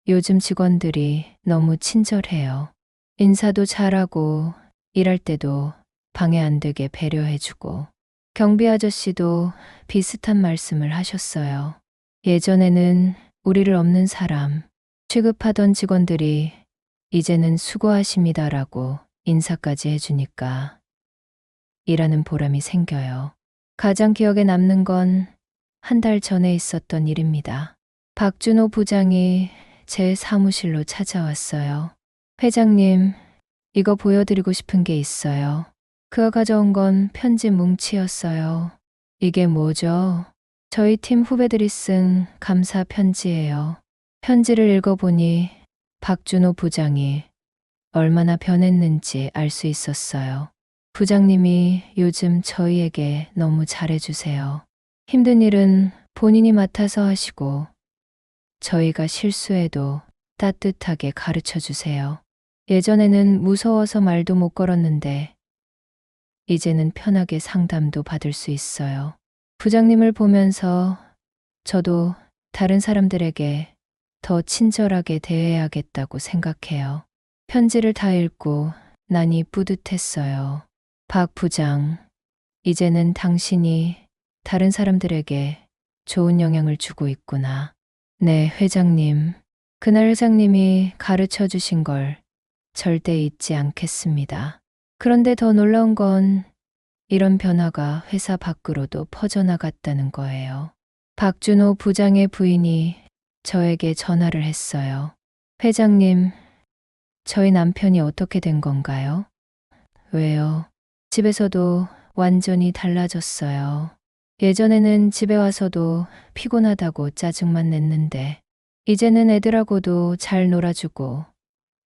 요즘 직원들이 너무 친절해요. 인사도 잘하고 일할 때도 방해 안 되게 배려해주고 경비 아저씨도 비슷한 말씀을 하셨어요. 예전에는 우리를 없는 사람 취급하던 직원들이 이제는 수고하십니다라고 인사까지 해주니까 일하는 보람이 생겨요. 가장 기억에 남는 건 한 달 전에 있었던 일입니다. 박준호 부장이 제 사무실로 찾아왔어요. 회장님, 이거 보여드리고 싶은 게 있어요. 그가 가져온 건 편지 뭉치였어요. 이게 뭐죠? 저희 팀 후배들이 쓴 감사 편지예요. 편지를 읽어보니 박준호 부장이 얼마나 변했는지 알 수 있었어요. 부장님이 요즘 저희에게 너무 잘해주세요. 힘든 일은 본인이 맡아서 하시고 저희가 실수해도 따뜻하게 가르쳐 주세요. 예전에는 무서워서 말도 못 걸었는데 이제는 편하게 상담도 받을 수 있어요. 부장님을 보면서 저도 다른 사람들에게 더 친절하게 대해야겠다고 생각해요. 편지를 다 읽고 나니 뿌듯했어요. 박 부장, 이제는 당신이 다른 사람들에게 좋은 영향을 주고 있구나. 네, 회장님. 그날 회장님이 가르쳐 주신 걸 절대 잊지 않겠습니다. 그런데 더 놀라운 건 이런 변화가 회사 밖으로도 퍼져나갔다는 거예요. 박준호 부장의 부인이 저에게 전화를 했어요. 회장님, 저희 남편이 어떻게 된 건가요? 왜요? 집에서도 완전히 달라졌어요. 예전에는 집에 와서도 피곤하다고 짜증만 냈는데 이제는 애들하고도 잘 놀아주고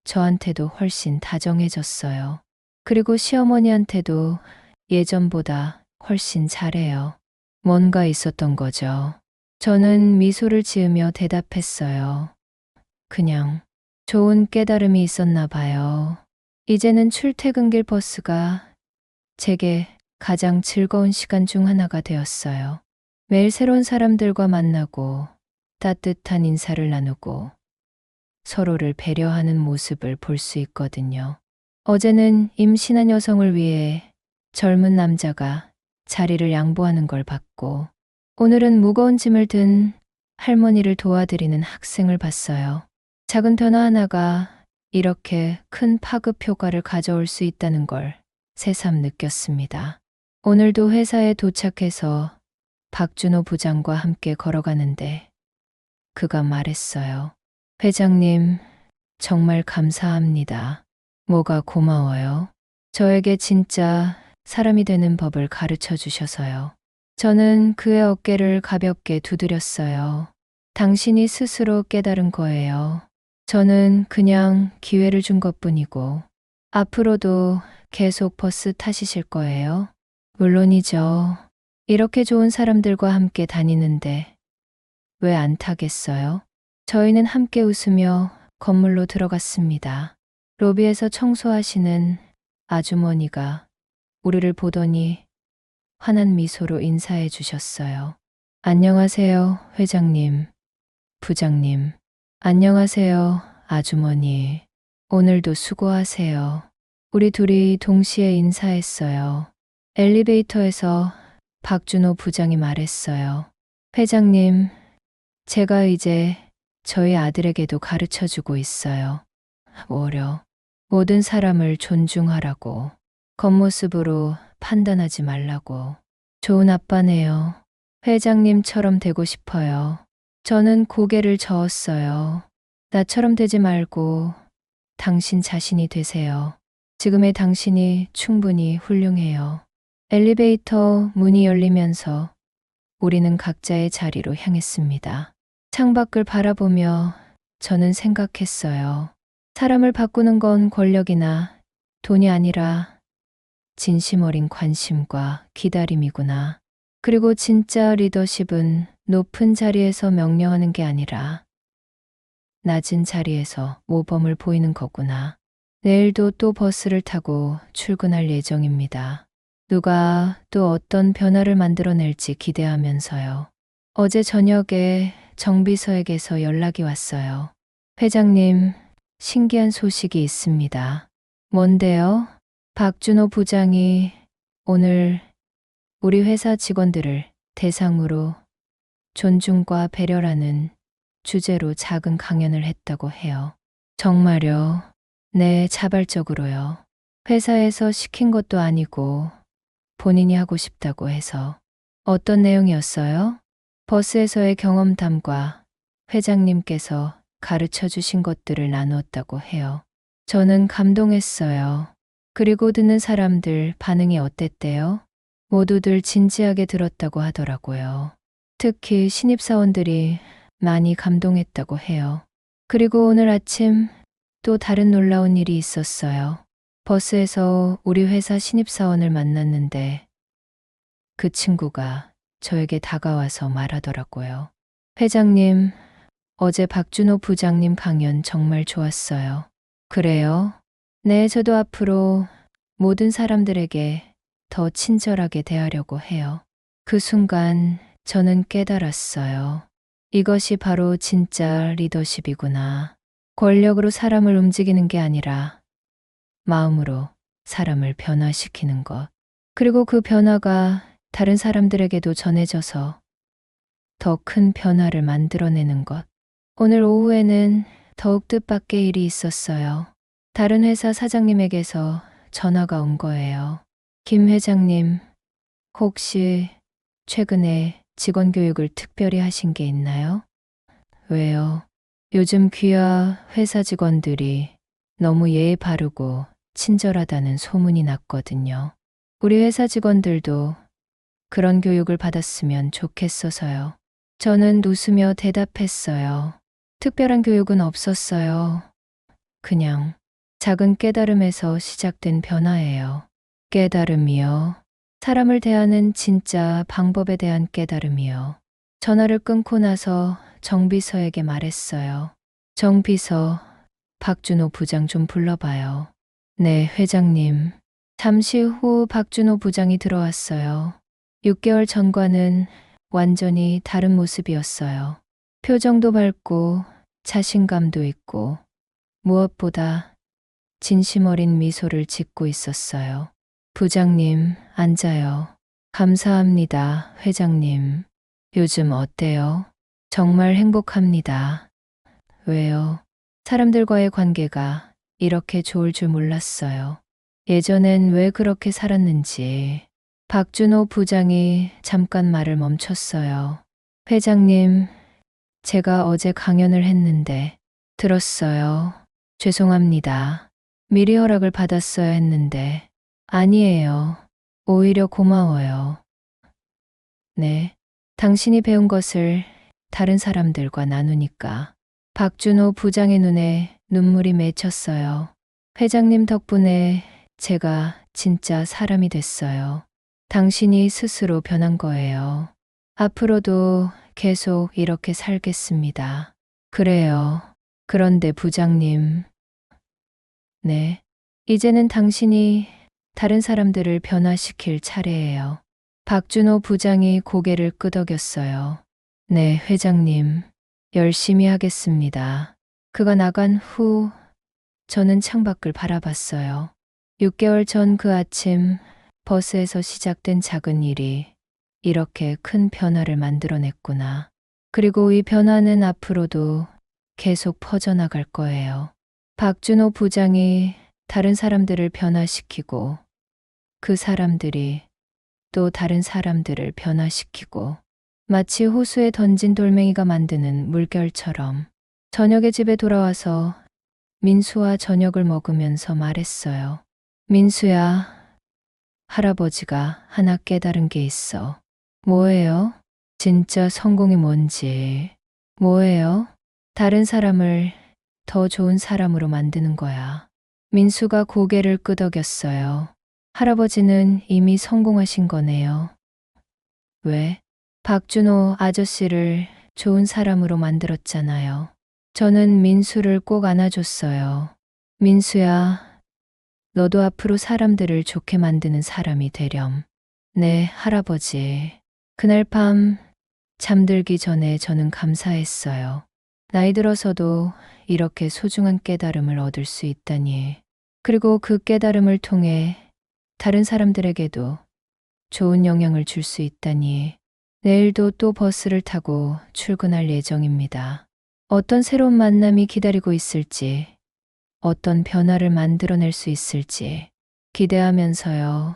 저한테도 훨씬 다정해졌어요. 그리고 시어머니한테도 예전보다 훨씬 잘해요. 뭔가 있었던 거죠. 저는 미소를 지으며 대답했어요. 그냥 좋은 깨달음이 있었나 봐요. 이제는 출퇴근길 버스가 제게 가장 즐거운 시간 중 하나가 되었어요. 매일 새로운 사람들과 만나고 따뜻한 인사를 나누고 서로를 배려하는 모습을 볼 수 있거든요. 어제는 임신한 여성을 위해 젊은 남자가 자리를 양보하는 걸 봤고, 오늘은 무거운 짐을 든 할머니를 도와드리는 학생을 봤어요. 작은 변화 하나가 이렇게 큰 파급 효과를 가져올 수 있다는 걸 새삼 느꼈습니다. 오늘도 회사에 도착해서 박준호 부장과 함께 걸어가는데 그가 말했어요. 회장님, 정말 감사합니다. 뭐가 고마워요? 저에게 진짜 사람이 되는 법을 가르쳐 주셔서요. 저는 그의 어깨를 가볍게 두드렸어요. 당신이 스스로 깨달은 거예요. 저는 그냥 기회를 준 것뿐이고, 앞으로도 계속 버스 타시실 거예요? 물론이죠. 이렇게 좋은 사람들과 함께 다니는데 왜 안 타겠어요? 저희는 함께 웃으며 건물로 들어갔습니다. 로비에서 청소하시는 아주머니가 우리를 보더니 환한 미소로 인사해 주셨어요. 안녕하세요, 회장님, 부장님. 안녕하세요, 아주머니. 오늘도 수고하세요. 우리 둘이 동시에 인사했어요. 엘리베이터에서 박준호 부장이 말했어요. 회장님, 제가 이제 저희 아들에게도 가르쳐 주고 있어요. 뭐려? 모든 사람을 존중하라고. 겉모습으로 판단하지 말라고. 좋은 아빠네요. 회장님처럼 되고 싶어요. 저는 고개를 저었어요. 나처럼 되지 말고 당신 자신이 되세요. 지금의 당신이 충분히 훌륭해요. 엘리베이터 문이 열리면서 우리는 각자의 자리로 향했습니다. 창밖을 바라보며 저는 생각했어요. 사람을 바꾸는 건 권력이나 돈이 아니라 진심 어린 관심과 기다림이구나. 그리고 진짜 리더십은 높은 자리에서 명령하는 게 아니라 낮은 자리에서 모범을 보이는 거구나. 내일도 또 버스를 타고 출근할 예정입니다. 누가 또 어떤 변화를 만들어낼지 기대하면서요. 어제 저녁에 정비서에게서 연락이 왔어요. 회장님, 신기한 소식이 있습니다. 뭔데요? 박준호 부장이 오늘 우리 회사 직원들을 대상으로 존중과 배려라는 주제로 작은 강연을 했다고 해요. 정말요? 네, 자발적으로요. 회사에서 시킨 것도 아니고 본인이 하고 싶다고 해서. 어떤 내용이었어요? 버스에서의 경험담과 회장님께서 가르쳐 주신 것들을 나누었다고 해요. 저는 감동했어요. 그리고 듣는 사람들 반응이 어땠대요? 모두들 진지하게 들었다고 하더라고요. 특히 신입사원들이 많이 감동했다고 해요. 그리고 오늘 아침 또 다른 놀라운 일이 있었어요. 버스에서 우리 회사 신입사원을 만났는데 그 친구가 저에게 다가와서 말하더라고요. 회장님, 어제 박준호 부장님 강연 정말 좋았어요. 그래요? 네, 저도 앞으로 모든 사람들에게 더 친절하게 대하려고 해요. 그 순간 저는 깨달았어요. 이것이 바로 진짜 리더십이구나. 권력으로 사람을 움직이는 게 아니라 마음으로 사람을 변화시키는 것. 그리고 그 변화가 다른 사람들에게도 전해져서 더 큰 변화를 만들어내는 것. 오늘 오후에는 더욱 뜻밖의 일이 있었어요. 다른 회사 사장님에게서 전화가 온 거예요. 김 회장님, 혹시 최근에 직원 교육을 특별히 하신 게 있나요? 왜요? 요즘 귀하 회사 직원들이 너무 예의 바르고 친절하다는 소문이 났거든요. 우리 회사 직원들도 그런 교육을 받았으면 좋겠어서요. 저는 웃으며 대답했어요. 특별한 교육은 없었어요. 그냥 작은 깨달음에서 시작된 변화예요. 깨달음이요. 사람을 대하는 진짜 방법에 대한 깨달음이요. 전화를 끊고 나서 정비서에게 말했어요. 정비서, 박준호 부장 좀 불러봐요. 네, 회장님. 잠시 후 박준호 부장이 들어왔어요. 6개월 전과는 완전히 다른 모습이었어요. 표정도 밝고 자신감도 있고 무엇보다 진심 어린 미소를 짓고 있었어요. 부장님, 앉아요. 감사합니다, 회장님. 요즘 어때요? 정말 행복합니다. 왜요? 사람들과의 관계가 이렇게 좋을 줄 몰랐어요. 예전엔 왜 그렇게 살았는지. 박준호 부장이 잠깐 말을 멈췄어요. 회장님, 제가 어제 강연을 했는데 들었어요. 죄송합니다. 미리 허락을 받았어야 했는데. 아니에요. 오히려 고마워요. 네. 당신이 배운 것을 다른 사람들과 나누니까. 박준호 부장의 눈에 눈물이 맺혔어요. 회장님 덕분에 제가 진짜 사람이 됐어요. 당신이 스스로 변한 거예요. 앞으로도 계속 이렇게 살겠습니다. 그래요. 그런데 부장님. 네. 이제는 당신이 다른 사람들을 변화시킬 차례예요. 박준호 부장이 고개를 끄덕였어요. 네, 회장님. 열심히 하겠습니다. 그가 나간 후 저는 창밖을 바라봤어요. 6개월 전 그 아침 버스에서 시작된 작은 일이 이렇게 큰 변화를 만들어냈구나. 그리고 이 변화는 앞으로도 계속 퍼져나갈 거예요. 박준호 부장이 다른 사람들을 변화시키고 그 사람들이 또 다른 사람들을 변화시키고 마치 호수에 던진 돌멩이가 만드는 물결처럼 저녁에 집에 돌아와서 민수와 저녁을 먹으면서 말했어요. 민수야, 할아버지가 하나 깨달은 게 있어. 뭐예요? 진짜 성공이 뭔지. 뭐예요? 다른 사람을 더 좋은 사람으로 만드는 거야. 민수가 고개를 끄덕였어요. 할아버지는 이미 성공하신 거네요. 왜? 박준호 아저씨를 좋은 사람으로 만들었잖아요. 저는 민수를 꼭 안아줬어요. 민수야, 너도 앞으로 사람들을 좋게 만드는 사람이 되렴. 네, 할아버지. 그날 밤 잠들기 전에 저는 감사했어요. 나이 들어서도 이렇게 소중한 깨달음을 얻을 수 있다니. 그리고 그 깨달음을 통해 다른 사람들에게도 좋은 영향을 줄 수 있다니. 내일도 또 버스를 타고 출근할 예정입니다. 어떤 새로운 만남이 기다리고 있을지, 어떤 변화를 만들어낼 수 있을지 기대하면서요.